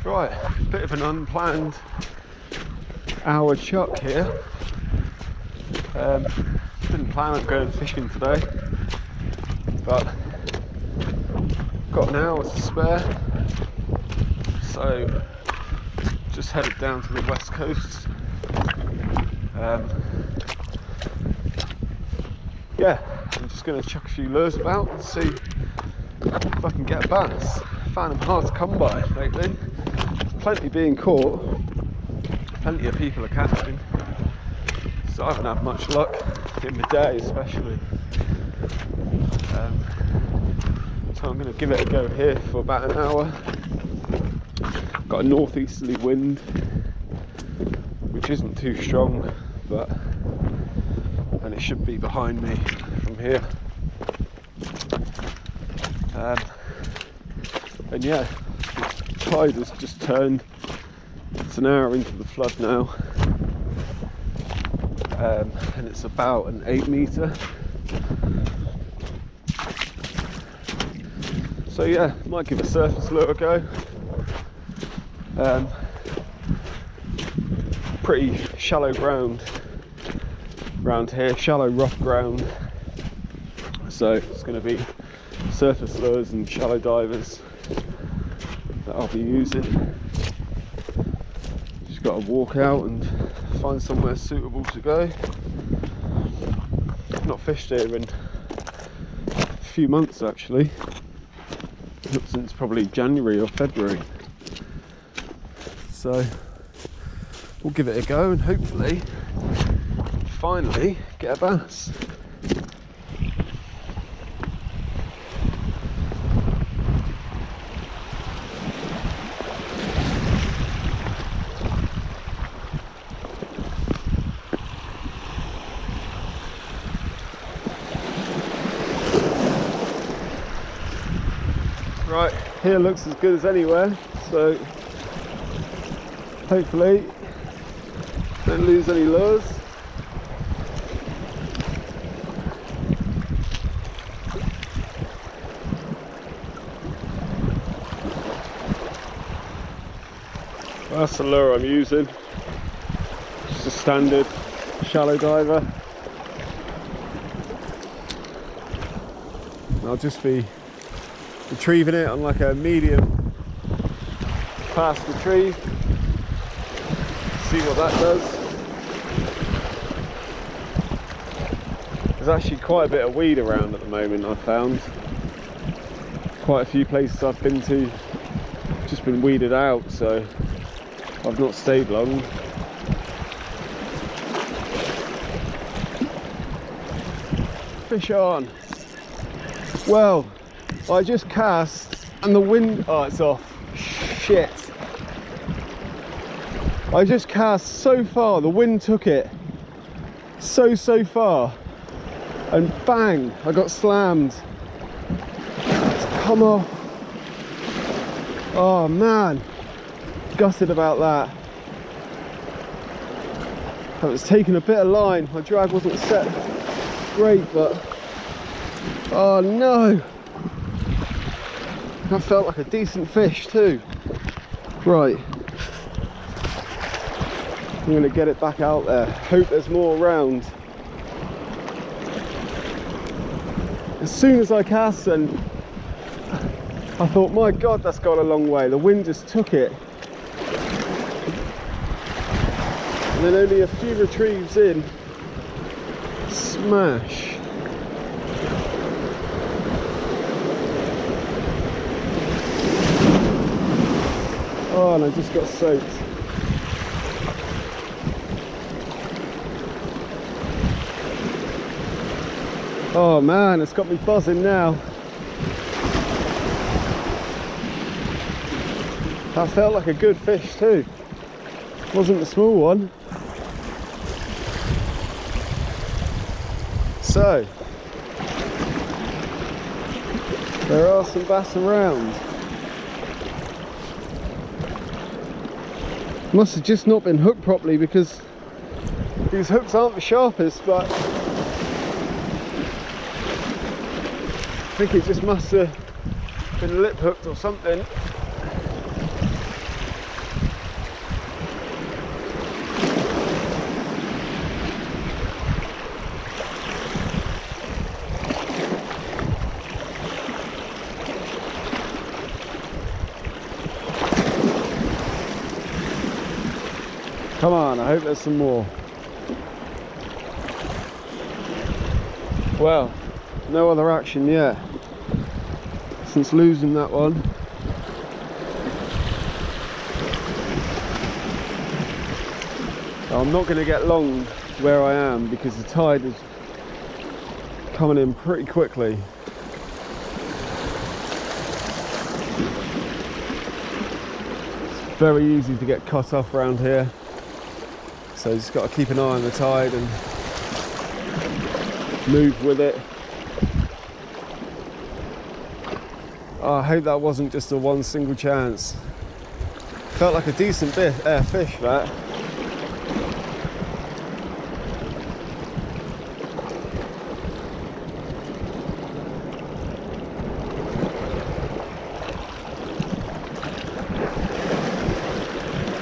Right, bit of an unplanned hour chuck here. Didn't plan on going fishing today, but got an hour to spare, so just headed down to the west coast. Yeah, I'm just going to chuck a few lures about and see if I can get a bass. Found them hard to come by lately. Plenty being caught, plenty of people are catching, so I haven't had much luck in the day especially. So I'm going to give it a go here for about an hour. Got a northeasterly wind, which isn't too strong, and it should be behind me from here. And yeah, the tide has just turned. It's an hour into the flood now, and it's about an 8 metre. So yeah, might give a surface lure a go. Pretty shallow ground around here, shallow rough ground, so it's going to be surface lures and shallow divers that I'll be using. Just got to walk out and find somewhere suitable to go. I've not fished here in a few months actually, not since probably January or February, so we'll give it a go and hopefully finally get a bass. Right, here looks as good as anywhere, so hopefully don't lose any lures. That's the lure I'm using, just a standard shallow diver. And I'll just be retrieving it on like a medium fast retrieve. See what that does. There's actually quite a bit of weed around at the moment, I've found. Quite a few places I've been to just been weeded out, so I've not stayed long. Fish on. Well, I just cast and the wind, oh, it's off. Shit. I just cast so far, the wind took it so far, and bang, I got slammed. It's come off. Oh man, gutted about that. I was taking a bit of line, my drag wasn't set great, but oh no, that felt like a decent fish too. Right, I'm going to get it back out there, hope there's more around. As soon as I cast and I thought, my god, that's gone a long way, the wind just took it. And then only a few retrieves in, smash. Oh, and I just got soaked. Oh man, it's got me buzzing now. That felt like a good fish too. Wasn't a small one. So, there are some bass around. Must have just not been hooked properly because these hooks aren't the sharpest, but I think it just must have been lip hooked or something. Come on, I hope there's some more. Well, no other action yet since losing that one. I'm not going to get long where I am because the tide is coming in pretty quickly. It's very easy to get cut off around here, so you just got to keep an eye on the tide and move with it. Oh, I hope that wasn't just a one single chance. Felt like a decent fish, that.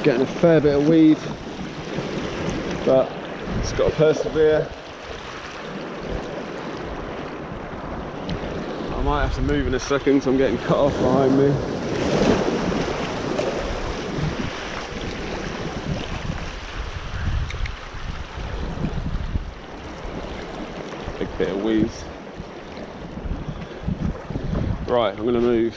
Getting a fair bit of weed, but it's got to persevere. I might have to move in a second, so I'm getting cut off behind me. Big bit of weed. Right, I'm going to move.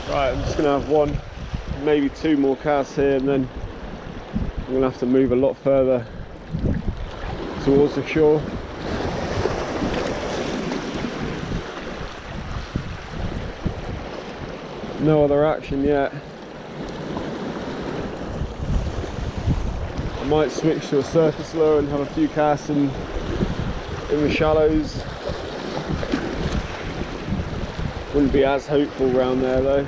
Right, I'm just going to have one, maybe two more casts here, and then I'm going to have to move a lot further towards the shore. No other action yet. I might switch to a surface lure and have a few casts in the shallows. Wouldn't be as hopeful around there though.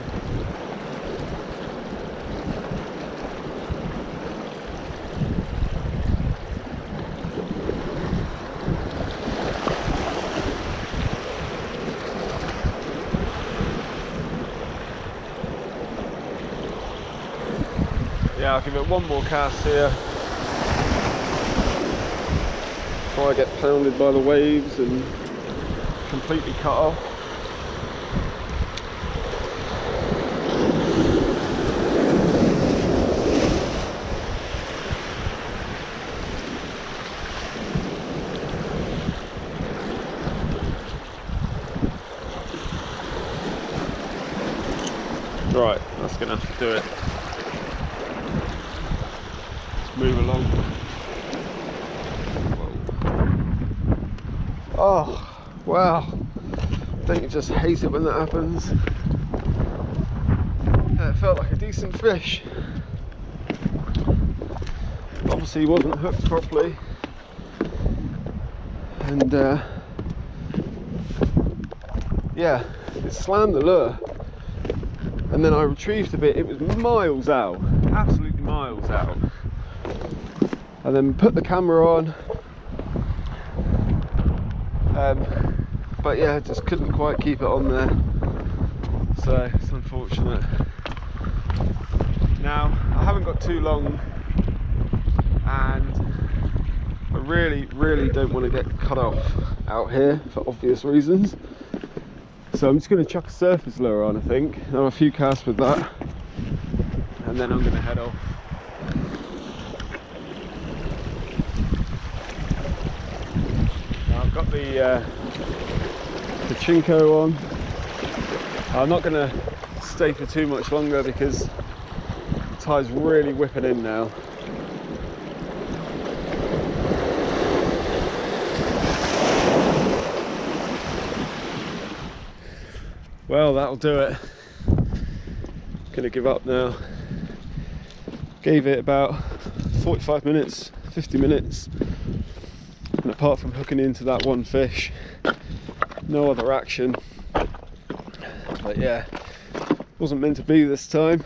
Yeah, I'll give it one more cast here before I get pounded by the waves and completely cut off. Right, that's going to have to do it. Let's move along. Whoa. Oh, wow. Don't you just hate it when that happens? It felt like a decent fish. Obviously he wasn't hooked properly. And yeah, it slammed the lure. And then I retrieved a bit, it was miles out, absolutely miles out. And then put the camera on. But yeah, just couldn't quite keep it on there. So it's unfortunate. Now, I haven't got too long and I really don't want to get cut off out here for obvious reasons. So I'm just going to chuck a surface lure on, I think. I'll have a few casts with that, and then I'm going to head off. Now I've got the Chinko on. I'm not going to stay for too much longer because the tide's really whipping in now. Well, that'll do it. Gonna give up now. Gave it about 45 minutes, 50 minutes. And apart from hooking into that one fish, no other action. But yeah, wasn't meant to be this time.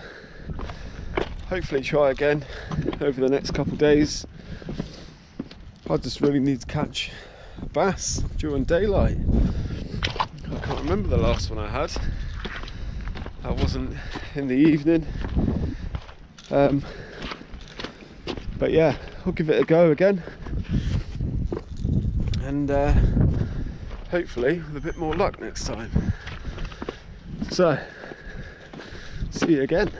Hopefully try again over the next couple of days. I just really need to catch a bass during daylight. I can't remember the last one I had. That wasn't in the evening. But yeah, I'll give it a go again. And hopefully with a bit more luck next time. So, see you again.